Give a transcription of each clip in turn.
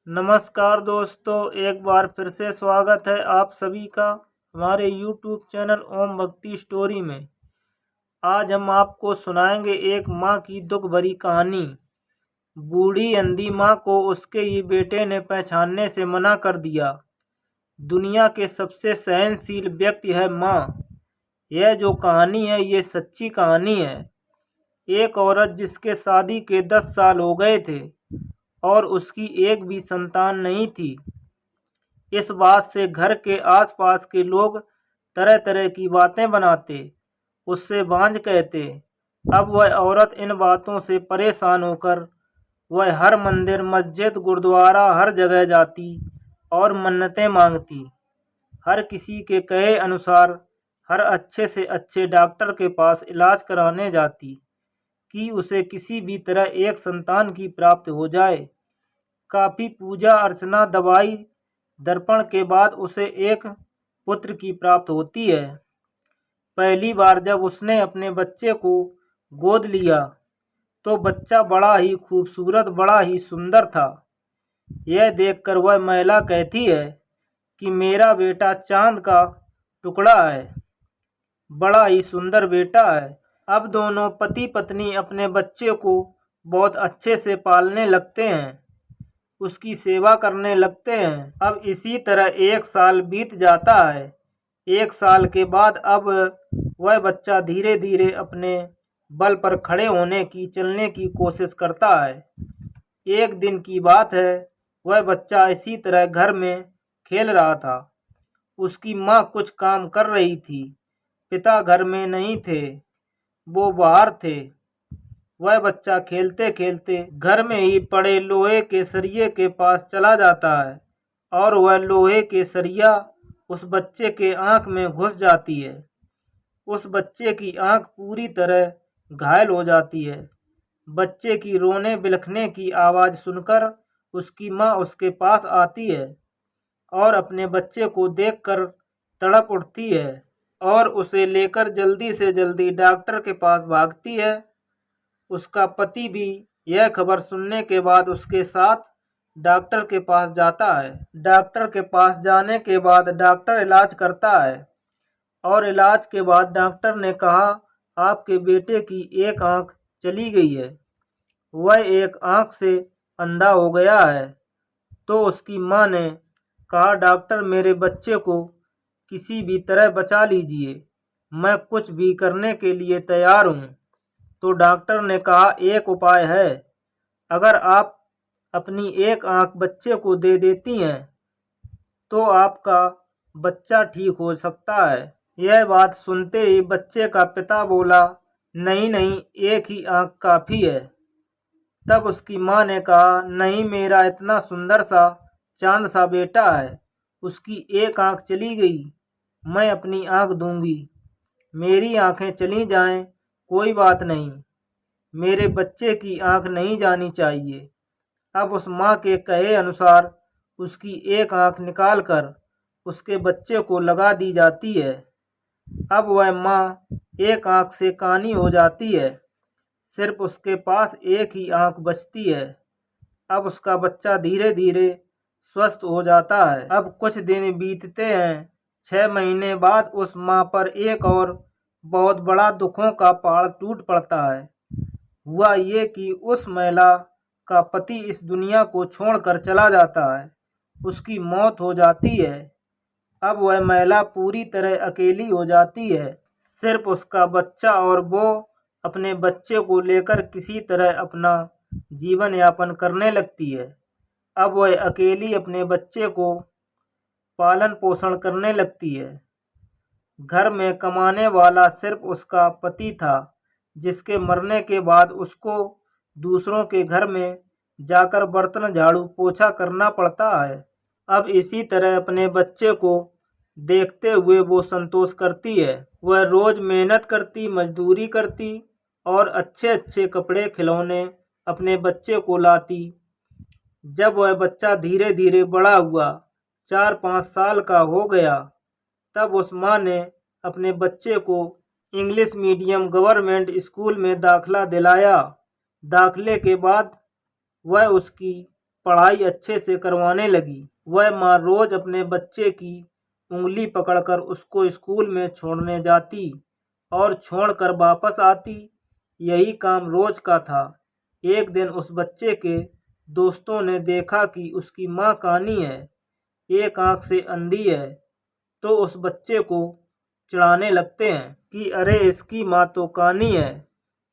नमस्कार दोस्तों, एक बार फिर से स्वागत है आप सभी का हमारे YouTube चैनल ओम भक्ति स्टोरी में। आज हम आपको सुनाएंगे एक माँ की दुख भरी कहानी। बूढ़ी अंधी माँ को उसके ही बेटे ने पहचानने से मना कर दिया। दुनिया के सबसे सहनशील व्यक्ति है माँ। यह जो कहानी है ये सच्ची कहानी है। एक औरत जिसके शादी के 10 साल हो गए थे और उसकी एक भी संतान नहीं थी। इस बात से घर के आसपास के लोग तरह तरह की बातें बनाते, उससे बांझ कहते। अब वह औरत इन बातों से परेशान होकर वह हर मंदिर, मस्जिद, गुरुद्वारा हर जगह जाती और मन्नतें मांगती। हर किसी के कहे अनुसार हर अच्छे से अच्छे डॉक्टर के पास इलाज कराने जाती कि उसे किसी भी तरह एक संतान की प्राप्ति हो जाए। काफ़ी पूजा अर्चना, दवाई, दर्पण के बाद उसे एक पुत्र की प्राप्त होती है। पहली बार जब उसने अपने बच्चे को गोद लिया तो बच्चा बड़ा ही खूबसूरत, बड़ा ही सुंदर था। यह देखकर वह महिला कहती है कि मेरा बेटा चांद का टुकड़ा है, बड़ा ही सुंदर बेटा है। अब दोनों पति पत्नी अपने बच्चे को बहुत अच्छे से पालने लगते हैं, उसकी सेवा करने लगते हैं। अब इसी तरह 1 साल बीत जाता है। 1 साल के बाद अब वह बच्चा धीरे धीरे अपने बल पर खड़े होने की, चलने की कोशिश करता है। एक दिन की बात है, वह बच्चा इसी तरह घर में खेल रहा था। उसकी माँ कुछ काम कर रही थी। पिता घर में नहीं थे, वो बाहर थे। वह बच्चा खेलते खेलते घर में ही पड़े लोहे के सरिये के पास चला जाता है और वह लोहे के सरिया उस बच्चे के आँख में घुस जाती है। उस बच्चे की आँख पूरी तरह घायल हो जाती है। बच्चे की रोने बिलखने की आवाज़ सुनकर उसकी माँ उसके पास आती है और अपने बच्चे को देखकर तड़प उठती है और उसे लेकर जल्दी से जल्दी डॉक्टर के पास भागती है। उसका पति भी यह खबर सुनने के बाद उसके साथ डॉक्टर के पास जाता है। डॉक्टर के पास जाने के बाद डॉक्टर इलाज करता है और इलाज के बाद डॉक्टर ने कहा आपके बेटे की एक आंख चली गई है, वह एक आंख से अंधा हो गया है। तो उसकी माँ ने कहा डॉक्टर मेरे बच्चे को किसी भी तरह बचा लीजिए, मैं कुछ भी करने के लिए तैयार हूँ। तो डॉक्टर ने कहा एक उपाय है, अगर आप अपनी एक आंख बच्चे को दे देती हैं तो आपका बच्चा ठीक हो सकता है। यह बात सुनते ही बच्चे का पिता बोला नहीं नहीं, एक ही आंख काफ़ी है। तब उसकी माँ ने कहा नहीं, मेरा इतना सुंदर सा चांद सा बेटा है, उसकी एक आंख चली गई, मैं अपनी आंख दूंगी। मेरी आंखें चली जाएं कोई बात नहीं, मेरे बच्चे की आंख नहीं जानी चाहिए। अब उस माँ के कहे अनुसार उसकी एक आंख निकालकर उसके बच्चे को लगा दी जाती है। अब वह माँ एक आंख से कानी हो जाती है, सिर्फ उसके पास एक ही आंख बचती है। अब उसका बच्चा धीरे धीरे स्वस्थ हो जाता है। अब कुछ दिन बीतते हैं। 6 महीने बाद उस माँ पर एक और बहुत बड़ा दुखों का पहाड़ टूट पड़ता है। हुआ ये कि उस महिला का पति इस दुनिया को छोड़कर चला जाता है, उसकी मौत हो जाती है। अब वह महिला पूरी तरह अकेली हो जाती है, सिर्फ उसका बच्चा और वो अपने बच्चे को लेकर किसी तरह अपना जीवन यापन करने लगती है। अब वह अकेली अपने बच्चे को पालन पोषण करने लगती है। घर में कमाने वाला सिर्फ उसका पति था, जिसके मरने के बाद उसको दूसरों के घर में जाकर बर्तन, झाड़ू, पोछा करना पड़ता है। अब इसी तरह अपने बच्चे को देखते हुए वो संतोष करती है। वह रोज़ मेहनत करती, मजदूरी करती और अच्छे अच्छे कपड़े, खिलौने अपने बच्चे को लाती। जब वह बच्चा धीरे धीरे बड़ा हुआ, 4-5 साल का हो गया, तब उस माँ ने अपने बच्चे को इंग्लिश मीडियम गवर्नमेंट स्कूल में दाखिला दिलाया। दाखिले के बाद वह उसकी पढ़ाई अच्छे से करवाने लगी। वह माँ रोज अपने बच्चे की उंगली पकड़कर उसको स्कूल में छोड़ने जाती और छोड़कर वापस आती। यही काम रोज का था। एक दिन उस बच्चे के दोस्तों ने देखा कि उसकी माँ कानी है, एक आंख से अंधी है, तो उस बच्चे को चिढ़ाने लगते हैं कि अरे इसकी माँ तो कानी है,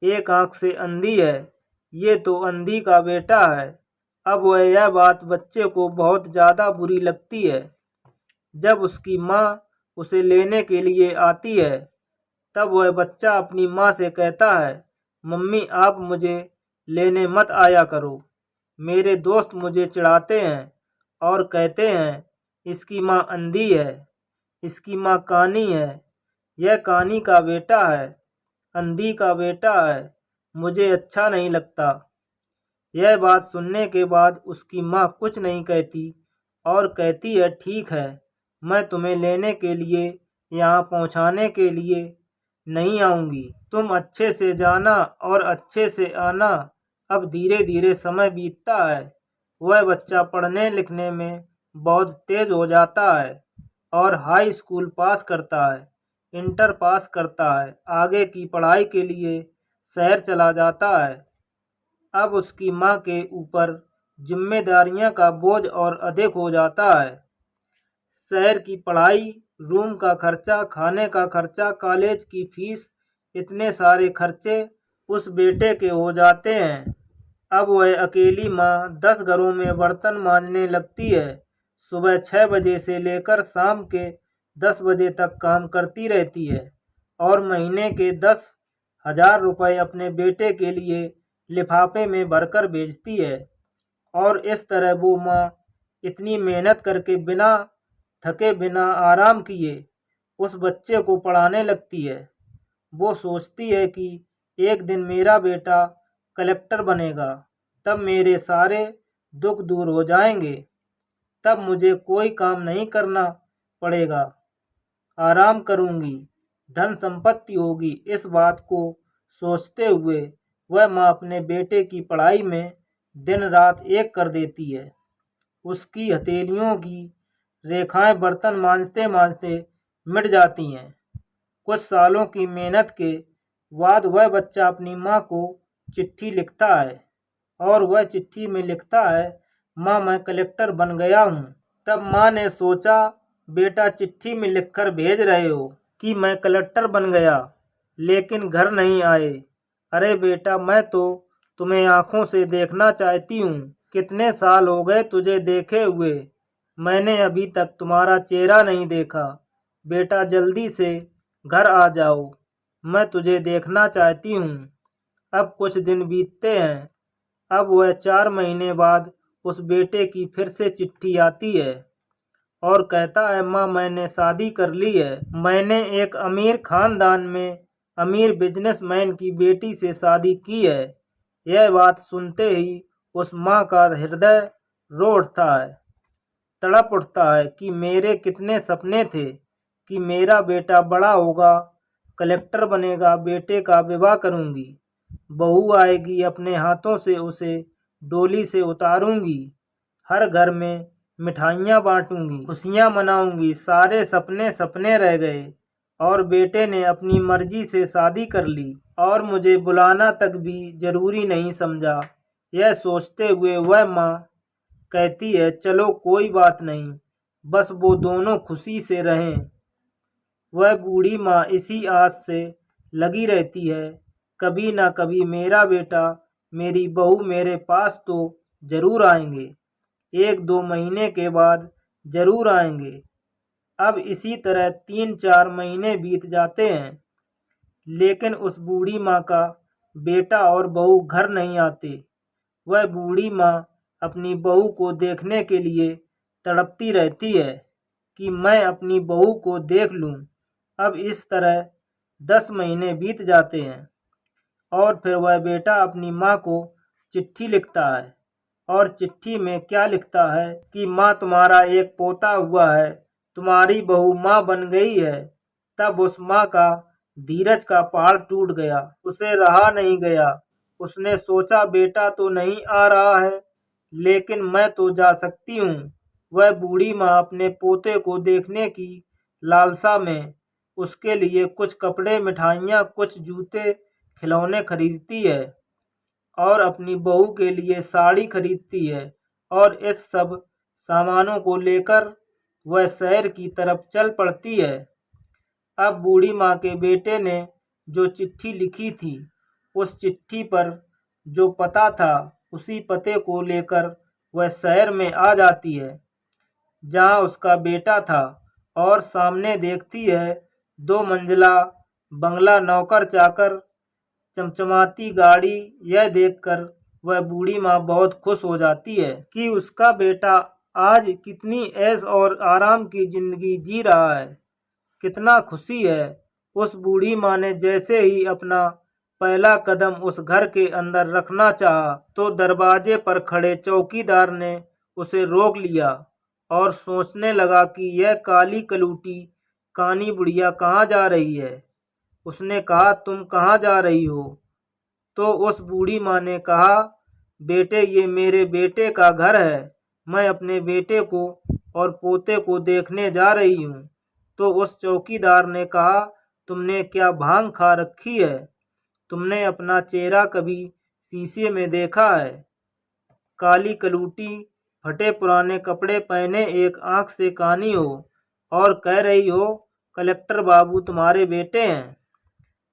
एक आंख से अंधी है, ये तो अंधी का बेटा है। अब वह यह बात बच्चे को बहुत ज़्यादा बुरी लगती है। जब उसकी माँ उसे लेने के लिए आती है तब वह बच्चा अपनी माँ से कहता है, मम्मी आप मुझे लेने मत आया करो, मेरे दोस्त मुझे चिढ़ाते हैं और कहते हैं इसकी माँ अंधी है, इसकी माँ कानी है, यह कानी का बेटा है, अंधी का बेटा है, मुझे अच्छा नहीं लगता। यह बात सुनने के बाद उसकी माँ कुछ नहीं कहती और कहती है ठीक है, मैं तुम्हें लेने के लिए यहाँ पहुँचाने के लिए नहीं आऊँगी, तुम अच्छे से जाना और अच्छे से आना। अब धीरे धीरे समय बीतता है। वह बच्चा पढ़ने लिखने में बहुत तेज हो जाता है और हाई स्कूल पास करता है, इंटर पास करता है, आगे की पढ़ाई के लिए शहर चला जाता है। अब उसकी माँ के ऊपर जिम्मेदारियाँ का बोझ और अधिक हो जाता है। शहर की पढ़ाई, रूम का खर्चा, खाने का खर्चा, कॉलेज की फीस, इतने सारे खर्चे उस बेटे के हो जाते हैं। अब वह अकेली माँ 10 घरों में बर्तन मांजने लगती है। सुबह 6 बजे से लेकर शाम के 10 बजे तक काम करती रहती है और महीने के 10,000 रुपये अपने बेटे के लिए लिफाफे में भरकर भेजती है। और इस तरह वो माँ इतनी मेहनत करके बिना थके बिना आराम किए उस बच्चे को पढ़ाने लगती है। वो सोचती है कि एक दिन मेरा बेटा कलेक्टर बनेगा, तब मेरे सारे दुख दूर हो जाएंगे, तब मुझे कोई काम नहीं करना पड़ेगा, आराम करूंगी, धन संपत्ति होगी। इस बात को सोचते हुए वह माँ अपने बेटे की पढ़ाई में दिन रात एक कर देती है। उसकी हथेलियों की रेखाएं बर्तन मांजते मांजते मिट जाती हैं। कुछ सालों की मेहनत के बाद वह बच्चा अपनी माँ को चिट्ठी लिखता है और वह चिट्ठी में लिखता है, माँ मैं कलेक्टर बन गया हूँ। तब माँ ने सोचा, बेटा चिट्ठी में लिखकर भेज रहे हो कि मैं कलेक्टर बन गया, लेकिन घर नहीं आए। अरे बेटा मैं तो तुम्हें आँखों से देखना चाहती हूँ, कितने साल हो गए तुझे देखे हुए, मैंने अभी तक तुम्हारा चेहरा नहीं देखा। बेटा जल्दी से घर आ जाओ, मैं तुझे देखना चाहती हूँ। अब कुछ दिन बीतते हैं। अब वह 4 महीने बाद उस बेटे की फिर से चिट्ठी आती है और कहता है, माँ मैंने शादी कर ली है, मैंने एक अमीर खानदान में अमीर बिजनेसमैन की बेटी से शादी की है। यह बात सुनते ही उस माँ का हृदय रो उठता है, तड़प उठता है कि मेरे कितने सपने थे कि मेरा बेटा बड़ा होगा, कलेक्टर बनेगा, बेटे का विवाह करूंगी, बहू आएगी, अपने हाथों से उसे डोली से उतारूंगी, हर घर में मिठाइयाँ बांटूंगी, खुशियाँ मनाऊंगी। सारे सपने सपने रह गए और बेटे ने अपनी मर्जी से शादी कर ली और मुझे बुलाना तक भी जरूरी नहीं समझा। यह सोचते हुए वह माँ कहती है, चलो कोई बात नहीं, बस वो दोनों खुशी से रहें। वह बूढ़ी माँ इसी आस से लगी रहती है, कभी ना कभी मेरा बेटा मेरी बहू मेरे पास तो जरूर आएंगे, 1-2 महीने के बाद जरूर आएंगे। अब इसी तरह 3-4 महीने बीत जाते हैं, लेकिन उस बूढ़ी माँ का बेटा और बहू घर नहीं आते। वह बूढ़ी माँ अपनी बहू को देखने के लिए तड़पती रहती है कि मैं अपनी बहू को देख लूं। अब इस तरह 10 महीने बीत जाते हैं और फिर वह बेटा अपनी माँ को चिट्ठी लिखता है और चिट्ठी में क्या लिखता है कि माँ तुम्हारा एक पोता हुआ है, तुम्हारी बहू माँ बन गई है। तब उस माँ का धीरज का पहाड़ टूट गया, उसे रहा नहीं गया। उसने सोचा बेटा तो नहीं आ रहा है, लेकिन मैं तो जा सकती हूँ। वह बूढ़ी माँ अपने पोते को देखने की लालसा में उसके लिए कुछ कपड़े, मिठाइयाँ, कुछ जूते, खिलौने खरीदती है और अपनी बहू के लिए साड़ी खरीदती है और इस सब सामानों को लेकर वह शहर की तरफ चल पड़ती है। अब बूढ़ी माँ के बेटे ने जो चिट्ठी लिखी थी, उस चिट्ठी पर जो पता था, उसी पते को लेकर वह शहर में आ जाती है जहाँ उसका बेटा था और सामने देखती है 2 मंजिला बंगला, नौकर चाकर, चमचमाती गाड़ी। यह देखकर वह बूढ़ी माँ बहुत खुश हो जाती है कि उसका बेटा आज कितनी ऐश और आराम की जिंदगी जी रहा है, कितना खुशी है। उस बूढ़ी माँ ने जैसे ही अपना पहला कदम उस घर के अंदर रखना चाहा, तो दरवाजे पर खड़े चौकीदार ने उसे रोक लिया और सोचने लगा कि यह काली कलूटी कानी बुढ़िया कहाँ जा रही है। उसने कहा, तुम कहाँ जा रही हो? तो उस बूढ़ी माँ ने कहा, बेटे, ये मेरे बेटे का घर है, मैं अपने बेटे को और पोते को देखने जा रही हूँ। तो उस चौकीदार ने कहा, तुमने क्या भांग खा रखी है? तुमने अपना चेहरा कभी शीशे में देखा है? काली कलूटी, फटे पुराने कपड़े पहने, एक आंख से कानी हो और कह रही हो कलेक्टर बाबू तुम्हारे बेटे हैं।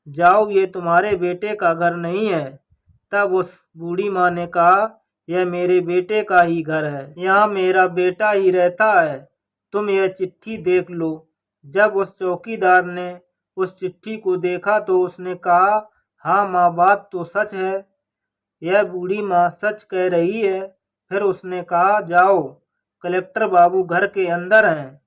जाओ, ये तुम्हारे बेटे का घर नहीं है। तब उस बूढ़ी माँ ने कहा, यह मेरे बेटे का ही घर है, यहाँ मेरा बेटा ही रहता है, तुम यह चिट्ठी देख लो। जब उस चौकीदार ने उस चिट्ठी को देखा तो उसने कहा, हाँ माँ, बात तो सच है, यह बूढ़ी माँ सच कह रही है। फिर उसने कहा, जाओ, कलेक्टर बाबू घर के अंदर हैं,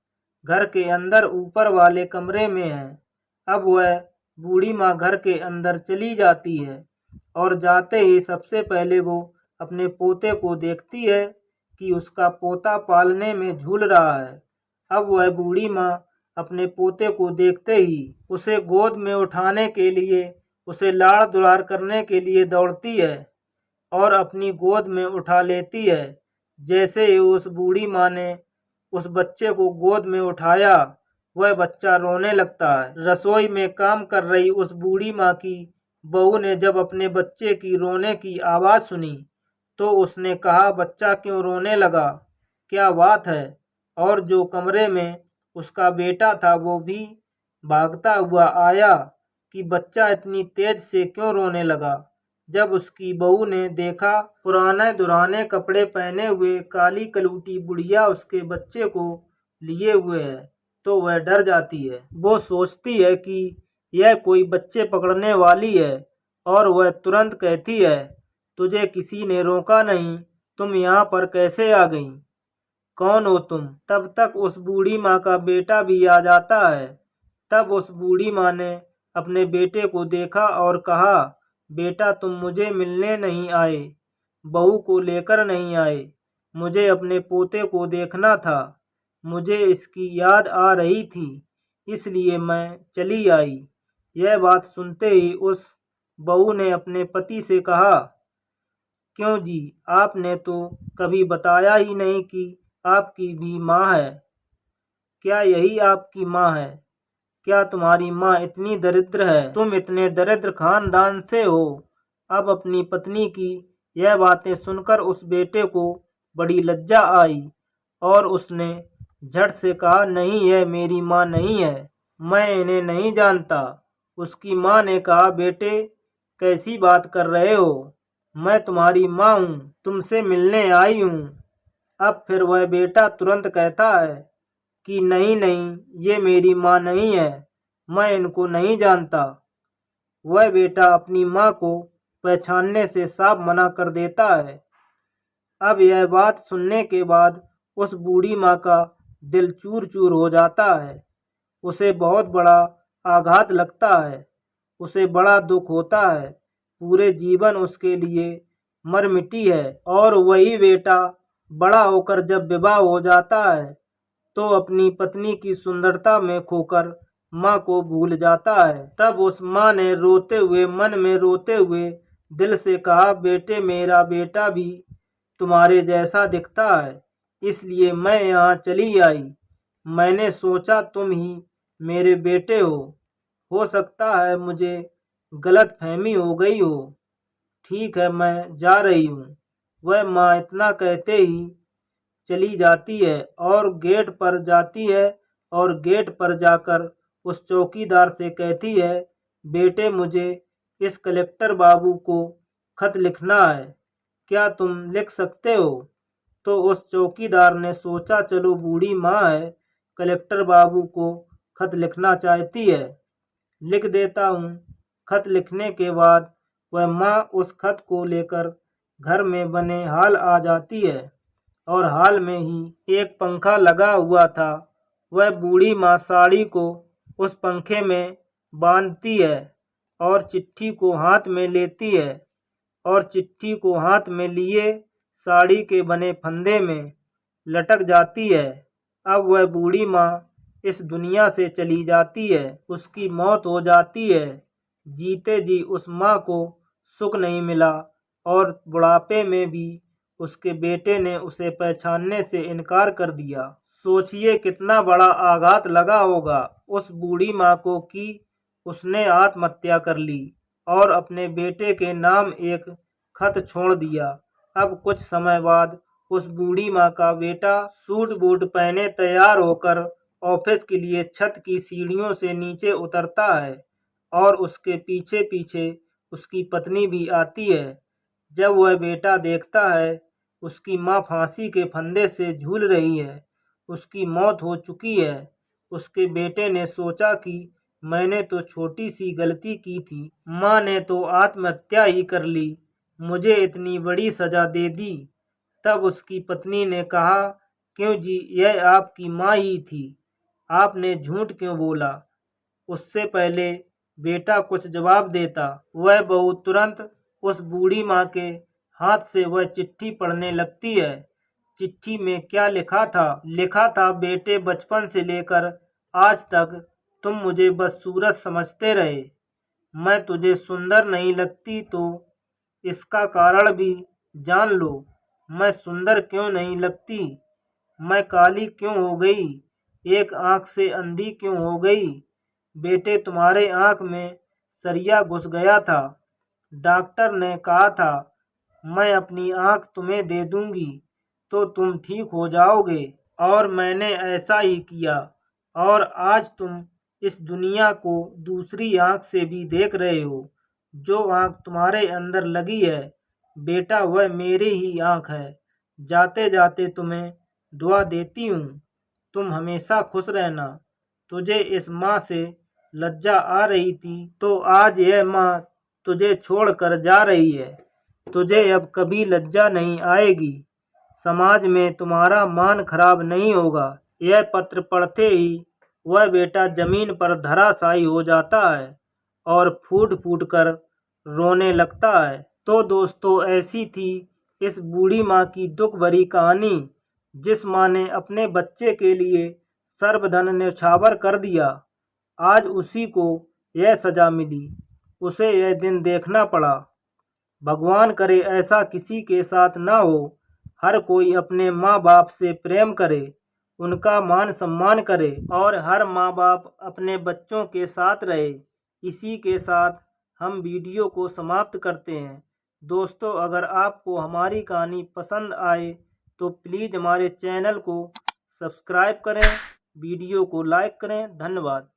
घर के अंदर ऊपर वाले कमरे में हैं। अब वह बूढ़ी माँ घर के अंदर चली जाती है और जाते ही सबसे पहले वो अपने पोते को देखती है कि उसका पोता पालने में झूल रहा है। अब वह बूढ़ी माँ अपने पोते को देखते ही उसे गोद में उठाने के लिए, उसे लाड़ दुलार करने के लिए दौड़ती है और अपनी गोद में उठा लेती है। जैसे ही उस बूढ़ी माँ ने उस बच्चे को गोद में उठाया, वह बच्चा रोने लगता है। रसोई में काम कर रही उस बूढ़ी माँ की बहू ने जब अपने बच्चे की रोने की आवाज़ सुनी, तो उसने कहा, बच्चा क्यों रोने लगा, क्या बात है? और जो कमरे में उसका बेटा था वो भी भागता हुआ आया कि बच्चा इतनी तेज से क्यों रोने लगा। जब उसकी बहू ने देखा पुराने दुराने कपड़े पहने हुए काली कलूटी बुढ़िया उसके बच्चे को लिए हुए है, तो वह डर जाती है। वो सोचती है कि यह कोई बच्चे पकड़ने वाली है और वह तुरंत कहती है, तुझे किसी ने रोका नहीं, तुम यहाँ पर कैसे आ गई? कौन हो तुम? तब तक उस बूढ़ी माँ का बेटा भी आ जाता है। तब उस बूढ़ी माँ ने अपने बेटे को देखा और कहा, बेटा, तुम मुझे मिलने नहीं आए, बहू को लेकर नहीं आए, मुझे अपने पोते को देखना था, मुझे इसकी याद आ रही थी, इसलिए मैं चली आई। यह बात सुनते ही उस बहू ने अपने पति से कहा, क्यों जी, आपने तो कभी बताया ही नहीं कि आपकी भी माँ है। क्या यही आपकी माँ है? क्या तुम्हारी माँ इतनी दरिद्र है? तुम इतने दरिद्र खानदान से हो? अब अपनी पत्नी की यह बातें सुनकर उस बेटे को बड़ी लज्जा आई और उसने झट से कहा, नहीं, यह मेरी माँ नहीं है, मैं इन्हें नहीं जानता। उसकी माँ ने कहा, बेटे, कैसी बात कर रहे हो, मैं तुम्हारी माँ हूँ, तुमसे मिलने आई हूँ। अब फिर वह बेटा तुरंत कहता है कि नहीं नहीं, ये मेरी माँ नहीं है, मैं इनको नहीं जानता। वह बेटा अपनी माँ को पहचानने से साफ मना कर देता है। अब यह बात सुनने के बाद उस बूढ़ी माँ का दिल चूर चूर हो जाता है। उसे बहुत बड़ा आघात लगता है, उसे बड़ा दुख होता है, पूरे जीवन उसके लिए मर मिटी है। और वही बेटा बड़ा होकर जब विवाह हो जाता है तो अपनी पत्नी की सुंदरता में खोकर माँ को भूल जाता है। तब उस माँ ने रोते हुए, मन में रोते हुए दिल से कहा, बेटे, मेरा बेटा भी तुम्हारे जैसा दिखता है, इसलिए मैं यहाँ चली आई। मैंने सोचा तुम ही मेरे बेटे हो सकता है मुझे गलतफहमी हो गई हो। ठीक है, मैं जा रही हूँ। वह माँ इतना कहते ही चली जाती है और गेट पर जाती है और गेट पर जाकर उस चौकीदार से कहती है, बेटे मुझे इस कलेक्टर बाबू को खत लिखना है, क्या तुम लिख सकते हो? तो उस चौकीदार ने सोचा चलो बूढ़ी माँ है, कलेक्टर बाबू को खत लिखना चाहती है, लिख देता हूँ। खत लिखने के बाद वह माँ उस खत को लेकर घर में बने हाल आ जाती है और हाल में ही एक पंखा लगा हुआ था। वह बूढ़ी माँ साड़ी को उस पंखे में बांधती है और चिट्ठी को हाथ में लेती है और चिट्ठी को हाथ में लिए साड़ी के बने फंदे में लटक जाती है। अब वह बूढ़ी माँ इस दुनिया से चली जाती है, उसकी मौत हो जाती है। जीते जी उस माँ को सुख नहीं मिला और बुढ़ापे में भी उसके बेटे ने उसे पहचानने से इनकार कर दिया। सोचिए कितना बड़ा आघात लगा होगा उस बूढ़ी माँ को कि उसने आत्महत्या कर ली और अपने बेटे के नाम एक खत छोड़ दिया। अब कुछ समय बाद उस बूढ़ी माँ का बेटा सूट बूट पहने तैयार होकर ऑफिस के लिए छत की सीढ़ियों से नीचे उतरता है और उसके पीछे पीछे उसकी पत्नी भी आती है। जब वह बेटा देखता है उसकी माँ फांसी के फंदे से झूल रही है, उसकी मौत हो चुकी है, उसके बेटे ने सोचा कि मैंने तो छोटी सी गलती की थी, माँ ने तो आत्महत्या ही कर ली, मुझे इतनी बड़ी सज़ा दे दी। तब उसकी पत्नी ने कहा, क्यों जी, यह आपकी माँ ही थी, आपने झूठ क्यों बोला? उससे पहले बेटा कुछ जवाब देता, वह बहू तुरंत उस बूढ़ी माँ के हाथ से वह चिट्ठी पढ़ने लगती है। चिट्ठी में क्या लिखा था? लिखा था, बेटे बचपन से लेकर आज तक तुम मुझे बस सूरज समझते रहे, मैं तुझे सुंदर नहीं लगती तो इसका कारण भी जान लो। मैं सुंदर क्यों नहीं लगती? मैं काली क्यों हो गई? एक आंख से अंधी क्यों हो गई? बेटे तुम्हारे आंख में सरिया घुस गया था, डॉक्टर ने कहा था मैं अपनी आंख तुम्हें दे दूंगी तो तुम ठीक हो जाओगे और मैंने ऐसा ही किया और आज तुम इस दुनिया को दूसरी आंख से भी देख रहे हो। जो आंख तुम्हारे अंदर लगी है बेटा वह मेरी ही आंख है। जाते जाते तुम्हें दुआ देती हूँ, तुम हमेशा खुश रहना। तुझे इस माँ से लज्जा आ रही थी तो आज यह माँ तुझे छोड़कर जा रही है, तुझे अब कभी लज्जा नहीं आएगी, समाज में तुम्हारा मान खराब नहीं होगा। यह पत्र पढ़ते ही वह बेटा जमीन पर धराशायी हो जाता है और फूट फूट कर रोने लगता है। तो दोस्तों, ऐसी थी इस बूढ़ी माँ की दुख भरी कहानी, जिस माँ ने अपने बच्चे के लिए सर्वधन न्यौछावर कर दिया। आज उसी को यह सज़ा मिली, उसे यह दिन देखना पड़ा। भगवान करे ऐसा किसी के साथ ना हो। हर कोई अपने माँ बाप से प्रेम करे, उनका मान सम्मान करे और हर माँ बाप अपने बच्चों के साथ रहे। इसी के साथ हम वीडियो को समाप्त करते हैं। दोस्तों, अगर आपको हमारी कहानी पसंद आए तो प्लीज़ हमारे चैनल को सब्सक्राइब करें, वीडियो को लाइक करें। धन्यवाद।